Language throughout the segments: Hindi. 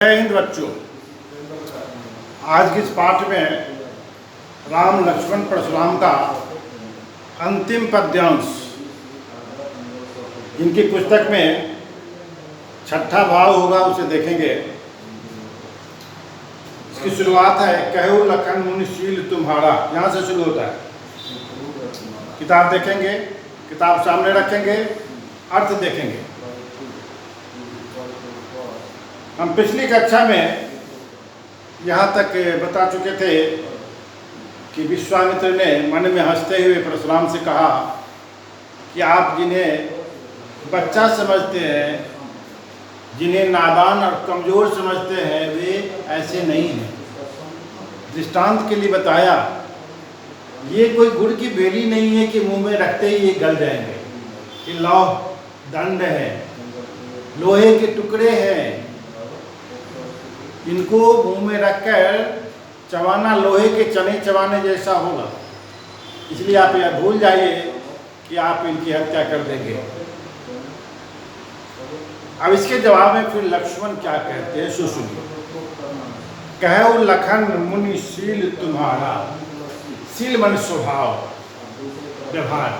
जय हिंद बच्चों। आज के इस पाठ में राम लक्ष्मण परशुराम का अंतिम पद्यांश इनकी पुस्तक में छठा भाव होगा, उसे देखेंगे। इसकी शुरुआत है, कहु लखन मुनिशील तुम्हारा, यहाँ से शुरू होता है। किताब देखेंगे, किताब सामने रखेंगे, अर्थ देखेंगे। हम पिछली कक्षा में यहाँ तक बता चुके थे कि विश्वामित्र ने मन में हंसते हुए परशुराम से कहा कि आप जिन्हें बच्चा समझते हैं, जिन्हें नादान और कमज़ोर समझते हैं, वे ऐसे नहीं हैं। दृष्टांत के लिए बताया, ये कोई गुड़ की बेली नहीं है कि मुंह में रखते ही ये गल जाएंगे। ये लौह दंड है, लोहे के टुकड़े हैं, इनको मुंह में रखकर चबाना लोहे के चने चबाने जैसा होगा। इसलिए आप यह भूल जाइए कि आप इनकी हत्या कर देंगे। अब इसके जवाब में फिर लक्ष्मण क्या कहते हैं, सुनिए। कहु लखन मुनि शील तुम्हारा, शील मन स्वभाव, व्यवहार,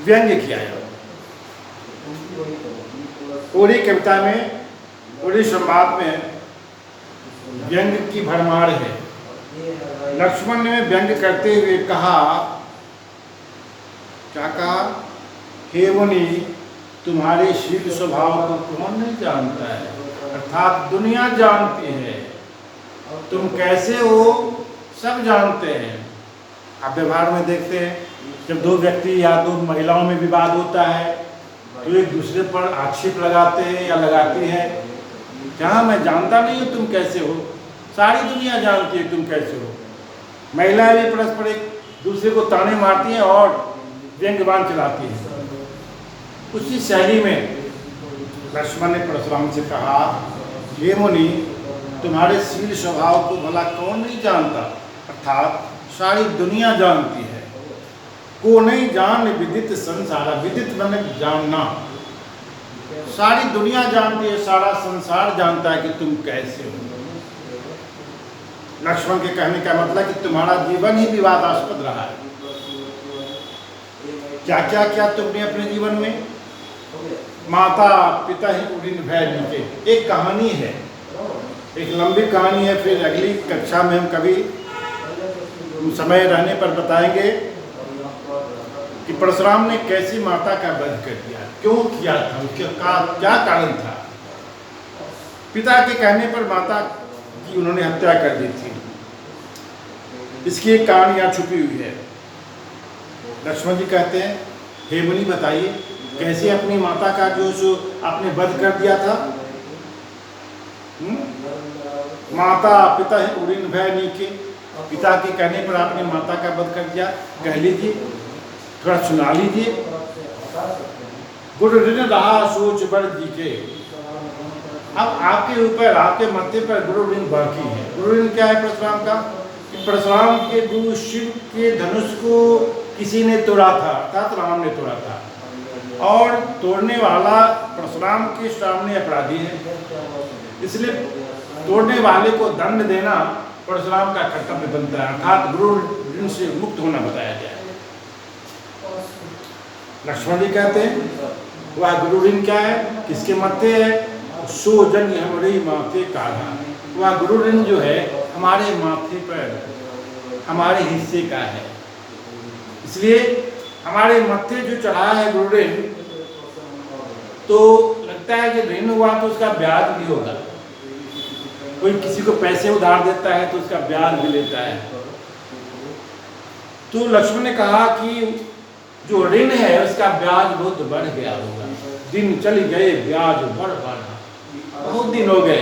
व्यंग्य किया है। पूरी कविता में, पूरी संवाद में व्यंग्य की भरमार है। लक्ष्मण ने व्यंग्य करते हुए कहा, क्या कहा? हे मुनि, तुम्हारे शील स्वभाव को कौन नहीं जानता है, अर्थात दुनिया जानती है। तुम कैसे हो सब जानते हैं। आप व्यवहार में देखते हैं, जब दो व्यक्ति या दो महिलाओं में विवाद होता है तो एक दूसरे पर आक्षेप लगाते हैं या लगाती हैं, क्या मैं जानता नहीं हूँ तुम कैसे हो, सारी दुनिया जानती है तुम कैसे हो। महिलाएं भी परस्पर एक दूसरे को ताने मारती हैं और व्यंग्यबाण चलाती हैं। उसी शैली में लक्ष्मण ने परशुराम से कहा, हे मुनि, तुम्हारे शील स्वभाव को भला कौन नहीं जानता, अर्थात सारी दुनिया जानती है। को नहीं जान विदित संसार, विदित मैंने जानना, सारी दुनिया जानती है, सारा संसार जानता है कि तुम कैसे हो। लक्ष्मण के कहने का मतलब कि तुम्हारा जीवन ही विवादास्पद रहा है। क्या क्या किया तुमने अपने जीवन में? माता पिता ही उड़िन भय नीचे, एक कहानी है, एक लंबी कहानी है। फिर अगली कक्षा में हम कभी समय रहने पर बताएंगे कि परशुराम ने कैसी माता का वध कर दिया, क्यों किया था, उसका क्या कारण था। पिता के कहने पर माता की उन्होंने हत्या कर दी थी। इसकी एक कहानी यहाँ छुपी हुई है। लक्ष्मण जी कहते हैं, हे मुनि, बताइए कैसे अपनी माता का जो आपने वध कर दिया था। माता पिता है उड़िन भय नीके, पिता के कहने पर आपने माता का वध कर दिया। कह लीजिए, थोड़ा सुना लीजिए। गुरु ऋण रहा सोच बड़ जी के, अब आपके ऊपर, आपके मत्थे पर गुरु ऋण बाकी है। गुरु ऋण क्या है परशुराम का? कि परशुराम के गुरु शिव के धनुष को किसी ने तोड़ा था, अर्थात राम ने तोड़ा था, और तोड़ने वाला परशुराम के सामने अपराधी है। इसलिए तोड़ने वाले को दंड देना परशुराम का कर्तव्य बनता है, अर्थात गुरु ऋण से मुक्त होना बताया गया है। लक्ष्मण जी कहते हैं, वह गुरु ऋण क्या है, किसके मत्थे है? सो जन हमारे माथे काढ़ा, वह गुरु ऋण जो है हमारे माथे पर, हमारे हिस्से का है। इसलिए हमारे मत्थे जो चढ़ा है गुरु ऋण, तो लगता है कि ऋण हुआ तो उसका ब्याज भी होगा। कोई किसी को पैसे उधार देता है तो उसका ब्याज भी लेता है। तो लक्ष्मण ने कहा कि जो ऋण है उसका ब्याज बहुत बढ़ गया होगा। दिन चल गए, ब्याज बढ़ा, बहुत दिन हो गए,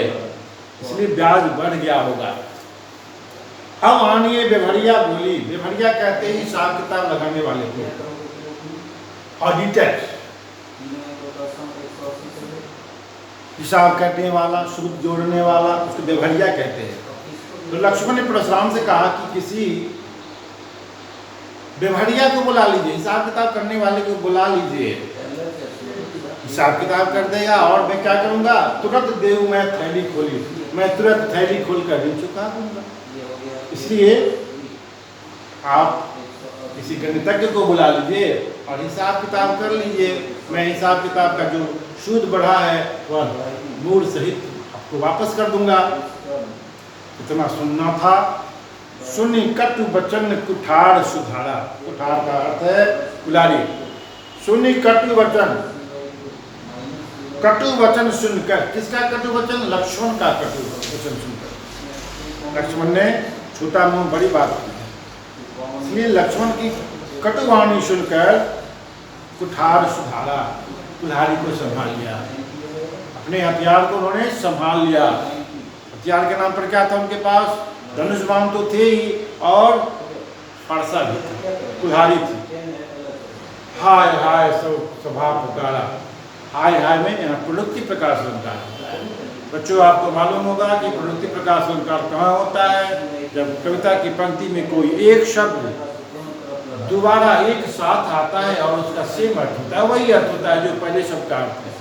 इसलिए ब्याज बढ़ गया होगा। अब आनिए बेभरिया बोली। बेभरिया कहते हैं हिसाब किताब लगाने वाले को, ऑडिटर, हिसाब करने वाला, सूद जोड़ने वाला, उसको बेभरिया कहते हैं। तो लक्ष्मण ने परशुराम से कहा कि किसी बेभरिया को बुला लीजिए, हिसाब किताब करने वाले को बुला लीजिए। हिसाब किताब कर देगा और मैं क्या करूँगा, तुरंत देव मैं थैली खोली, मैं तुरंत थैली खोल कर ऋण चुका दूंगा। इसलिए आप किसी गणितज्ञ को बुला लीजिए और हिसाब किताब कर लीजिए। मैं हिसाब किताब का जो सूद बढ़ा है वह मूल सहित आपको वापस कर दूंगा। इतना सुनना था। सुनी कटु वचन कुठार सुधारा। कुठार का अर्थ है कुल्हाड़ी। सुनी कटु वचन, कटु वचन सुनकर, किसका कटु वचन? लक्ष्मण का कटु वचन सुनकर। लक्ष्मण ने छोटा मुंह बड़ी बात की है, इसलिए लक्ष्मण की कटु वाणी सुनकर कुठार सुधारा, कुल्हाड़ी को संभाल लिया। अपने हथियार को उन्होंने संभाल लिया। हथियार के नाम पर क्या था उनके पास? धनुष बाण तो थे ही और फरसा भी था, कुल्हाड़ी थी। हाय हाय सब सभा पुकारा। हाय हाय में यहाँ प्रवृत्ति प्रकाश अलंकार होता है। बच्चों आपको मालूम होगा कि प्रवृत्ति प्रकाश अलंकार कहाँ होता है? जब कविता की पंक्ति में कोई एक शब्द दोबारा एक साथ आता है और उसका सेम अर्थ होता है, वही अर्थ होता है जो पहले शब्द का अर्थ है,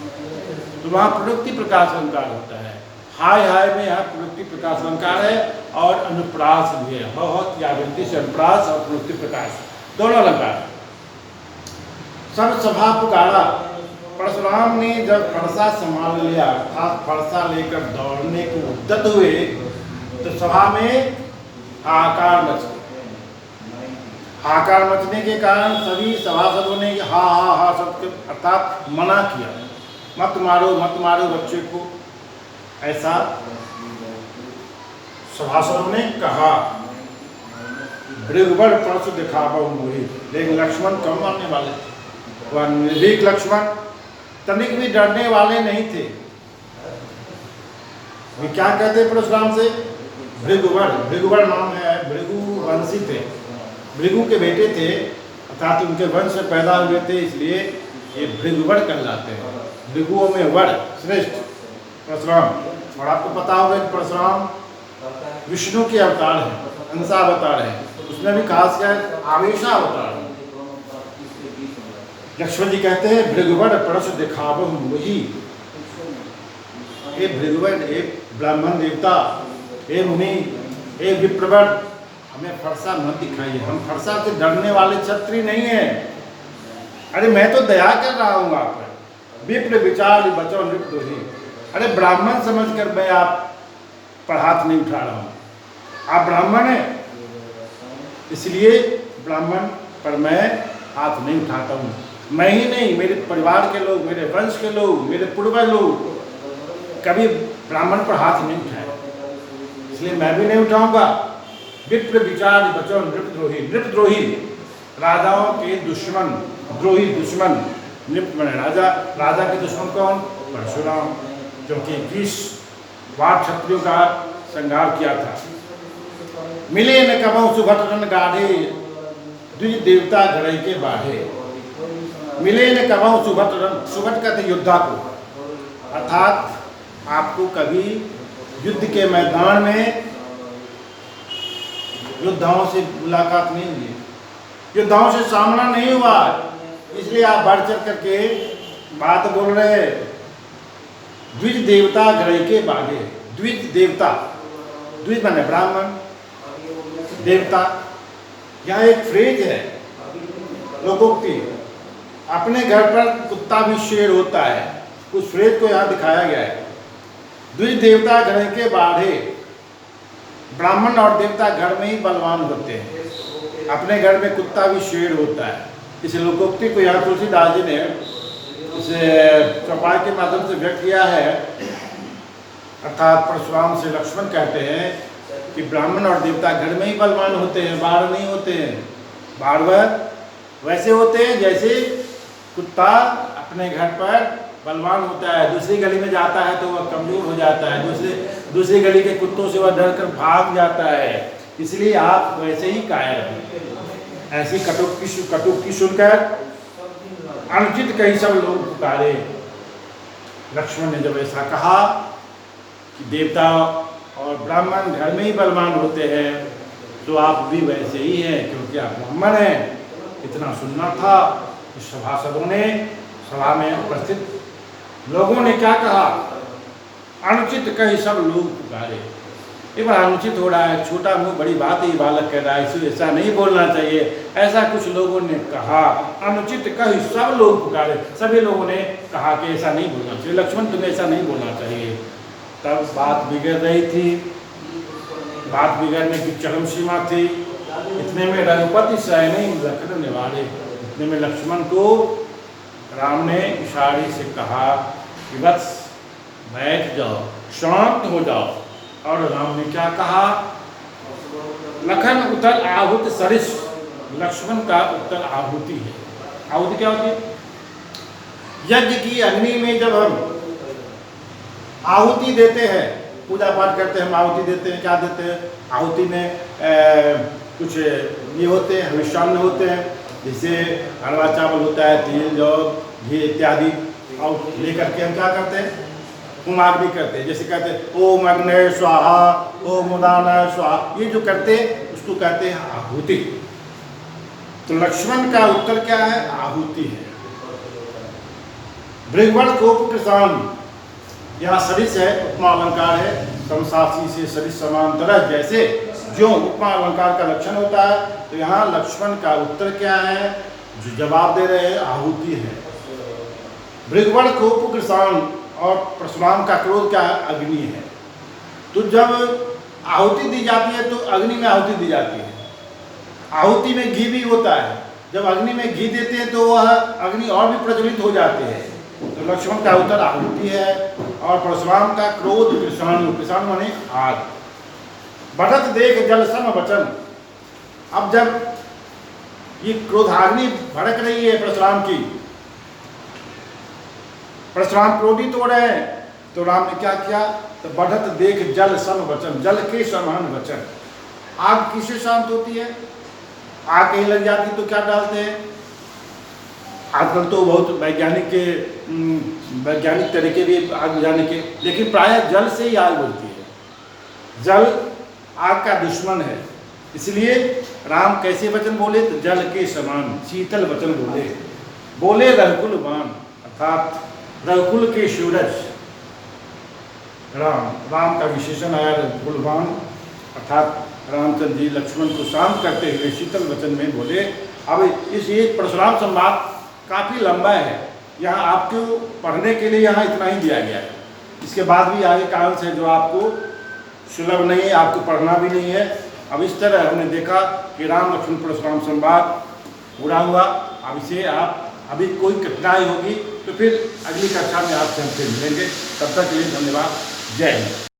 तो वहाँ प्रवृत्ति प्रकाश अलंकार होता है। हाय हाय में यहाँ प्रवृत्ति प्रकाश अलंकार है और अनुप्रास भी है। बहुत यादवंती से अनुप्रास और प्रवृत्ति प्रकाश दोनों अलंकार। सब सभा पुकारा। परशुराम ने जब फरसा संभाल लिया अर्थात फरसा लेकर दौड़ने को उद्यत हुए तो सभा में हाहाकार मच गया। हाहाकार मचने के कारण सभी सभासदों ने हा हा हा शब्द अर्थात मना किया, मत मारो बच्चे को, ऐसा सभासदों ने कहा। भृगुवर परसु दिखावा मोहि, लेकिन लक्ष्मण कम मानने वाले थे। वह निर्भीक लक्ष्मण तनिक भी डरने वाले नहीं थे। वे क्या कहते परशुराम से? भृगुवर, भृगुवर नाम है, भृगु वंशी थे, भृगु के बेटे थे अर्थात उनके वंश में पैदा हुए थे, इसलिए ये भृगुवर कहलाते हैं। भृगुओं में वर श्रेष्ठ परशुराम। और आपको पता होगा कि परशुराम विष्णु के अवतार हैं, अंशा अवतार हैं, उसमें भी खासकर आवेशा अवतार है। लक्ष्मण जी कहते हैं भृगुवर परसु दिखावो मोहि। हे भृगुवर, हे ब्राह्मण देवता, हे मुनि, हे विप्रवर, हमें फरसा मत दिखाइए। हम फरसा से डरने वाले क्षत्रिय नहीं हैं। अरे मैं तो दया कर रहा हूँ आप पर। विप्र विचार बचो नृप दोही। अरे ब्राह्मण समझकर मैं आप पर हाथ नहीं उठा रहा हूँ। आप ब्राह्मण हैं, इसलिए ब्राह्मण पर मैं हाथ नहीं उठाता हूँ। मैं ही नहीं, मेरे परिवार के लोग, मेरे वंश के लोग, मेरे पूर्वज लोग कभी ब्राह्मण पर हाथ नहीं उठाए, इसलिए मैं भी नहीं उठाऊंगा। विप्र विचार बचो नृपद्रोही। नृपद्रोही राजाओं के दुश्मन, द्रोही दुश्मन। नृप माने राजा, राजा के दुश्मन कौन? परशुराम, क्योंकि 20 वार क्षत्रियों का संहार किया था। मिले न कबहु सुभट रन गाढ़े, द्विज देवता घड़ई के बाढ़े। मिले न कबहु सुभट रन, सुभट कहते योद्धा को, अर्थात आपको कभी युद्ध के मैदान में योद्धाओं से मुलाकात नहीं हुई, योद्धाओं से सामना नहीं हुआ, इसलिए आप बढ़ चढ़ करके बात बोल रहे हैं। द्विज देवता घड़ई के बाढ़े। द्विज देवता, द्विज माने ब्राह्मण, देवता, यह एक फ्रेज है, लोकोक्ति। अपने घर पर कुत्ता भी शेर होता है, उस फ्रेज को यहाँ दिखाया गया है। द्विज देवता घड़ई के बाढ़े। ब्राह्मण और देवता घर में ही बलवान होते हैं, अपने घर में कुत्ता भी शेर होता है। इस लोकोक्ति को यहाँ तुलसीदास जी ने इसे चौपाई के माध्यम से व्यक्त किया है। अर्थात परशुराम से लक्ष्मण कहते हैं कि ब्राह्मण और देवता घर में ही बलवान होते हैं, बाहर नहीं होते हैं। बाहर वह वैसे होते हैं जैसे कुत्ता अपने घर पर बलवान होता है, दूसरी गली में जाता है तो वह कमजोर हो जाता है, दूसरी गली के कुत्तों से वह डर कर भाग जाता है। इसलिए आप वैसे ही कायर हैं। ऐसी कटुक्ति सुनकर अनुचित कई सब लोग पुकारे। लक्ष्मण ने जब ऐसा कहा कि देवता और ब्राह्मण घर में ही बलवान होते हैं, तो आप भी वैसे ही हैं क्योंकि आप ब्राह्मण हैं। इतना सुनना था। सभासदों ने सभा में उपस्थित लोगों ने क्या कहा, अनुचित कही सब लोग पुकारे। ये बड़ा अनुचित हो रहा है, छोटा मुंह बड़ी बात ही बालक कह रहा है, इसे ऐसा नहीं बोलना चाहिए, ऐसा कुछ लोगों ने कहा। अनुचित कही सब लोग पुकारे, सभी लोगों ने कहा कि ऐसा नहीं बोलना चाहिए, लक्ष्मण तुम्हें ऐसा नहीं बोलना चाहिए। तब बात बिगड़ रही थी, बात बिगड़ने की चरम सीमा थी। इतने में रघुपति सैनी लखन निवारे, इतने में लक्ष्मण को राम ने इशारे से कहा कि बस बैठ जाओ, शांत हो जाओ। और राम ने क्या कहा, लखन उतल आहुति सरिस, लक्ष्मण का उत्तर आहुति है। आहुति क्या होती है? यज्ञ की अग्नि में जब हम आहुति देते हैं, पूजा पाठ करते हैं, हम आहुति देते हैं, क्या देते हैं? आहुति में कुछ ये होते हैं, हविष्यान्न होते हैं, जैसे हलवा चावल होता है, तिल जौ घी इत्यादि, और लेकर के हम क्या करते हैं? होमाग भी करते हैं। जैसे कहते हैं ओम अग्ने स्वाहा, ओम उदानय स्वाहा, ये जो करते हैं उसको कहते हैं आहुति। तो लक्ष्मण का उत्तर क्या है? आहुति है। भृगुवण कोप कृषाण, यहाँ सरिस है, उपमा अलंकार है, समसासी से सरिस समांतरः, जैसे जो उपमा अलंकार का लक्षण होता है, तो यहाँ लक्ष्मण का उत्तर क्या है? जो जवाब दे रहे हैं आहुति है। भृगुवण कोप कृषाण, और परशुराम का क्रोध क्या है? अग्नि है। तो जब आहुति दी जाती है तो अग्नि में आहुति दी जाती है। आहुति में घी भी होता है, जब अग्नि में घी देते हैं तो वह अग्नि और भी प्रज्वलित हो जाते हैं। तो लक्ष्मण का उत्तर आहुति है। और परशुराम का क्रोध कृषाणु, कृषाणु माने आग। बढ़त देख जल सम वचन, अब जब ये क्रोधाग्नि भड़क रही है परशुराम की, परशुराम क्रोधित हो रहे हैं, तो राम ने क्या किया? तो बढ़त देख जल सम वचन, जल के समान वचन। आग किससे शांत होती है? आग कहीं लग जाती तो क्या डालते हैं? आजकल तो बहुत वैज्ञानिक तरीके भी आग बुझाने के, लेकिन प्रायः जल से ही आग बुझती है। जल आग का दुश्मन है, इसलिए राम कैसे वचन बोले? तो जल के समान शीतल वचन बोले। बोले रघुकुल बाण, अर्थात रघुकुल के सूरज राम का विशेषण आया रघुकुल बाण, अर्थात रामचंद्र जी लक्ष्मण को शांत करते हुए शीतल वचन में बोले। अब इस ये परशुराम संवाद काफ़ी लंबा है, यहाँ आपको पढ़ने के लिए यहाँ इतना ही दिया गया है। इसके बाद भी आगे कारण से जो आपको सुलभ नहीं है, आपको पढ़ना भी नहीं है। अब इस तरह हमने देखा कि राम लक्ष्मण परशुराम संवाद पूरा हुआ। अब इसे आप अभी कोई कठिनाई होगी तो फिर अगली कक्षा में आपसे हम फिर मिलेंगे। तब तक के लिए धन्यवाद। जय हिंद।